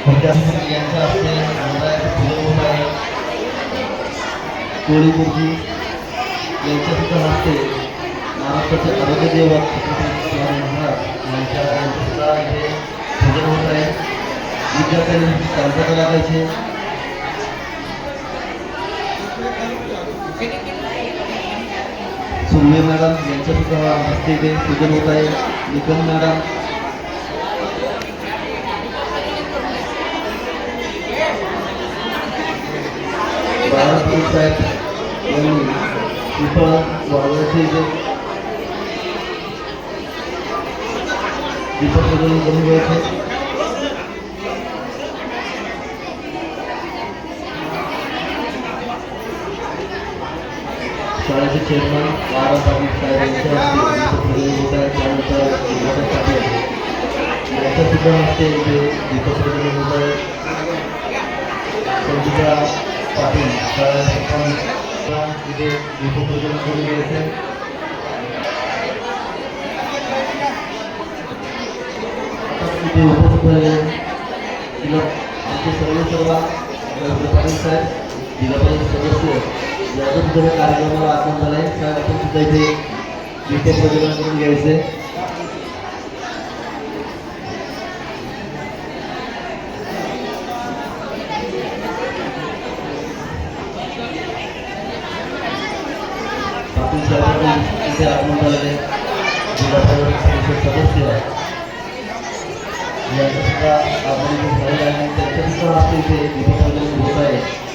यांच्या हस्ते होत आहे. कोळी गुरुजी यांच्या सुद्धा हस्ते महाराष्ट्राचे आरोग्य देवत छत्रपती महाराज यांच्या सुद्धा इथे पूजन होत आहे. विद्यार्थ्यांनी शांतता लागायचे. सुर्वे मॅडम यांच्या सुद्धा हस्ते इथे पूजन होत आहे. निकम मॅडम साहेब यांनी पिंपळ वाढवायचे इथे दीपक प्रज्वलन करून घ्यायचे. शाळेचे चेअरमन बाळा पाटील साहेब यांच्या हस्ते दीपक प्रज्वलन होत आहे. त्यानंतर उद्घाटन पाटील यांच्या सुद्धा हस्ते इथे दीपक प्रज्वलन होत आहे. संगीता पाटील इथे दीपक प्रज्वलन करून घ्यायचे. इथे उपस्थित आमचे सर्व पाटील साहेब जिल्हा परिषद सदस्य याचा सुद्धा कार्यक्रमाला आगमन झालं आहे. साहेब आपण सुद्धा इथे दीपक प्रज्वलन करून घ्यायचे. इथे आगमन झालेले जिल्हा परिषद सदस्य यांचा सुद्धा आपण इथे झालेला आहे. त्यांच्या सुद्धा इथे दीपक प्रज्वलन होत आहे.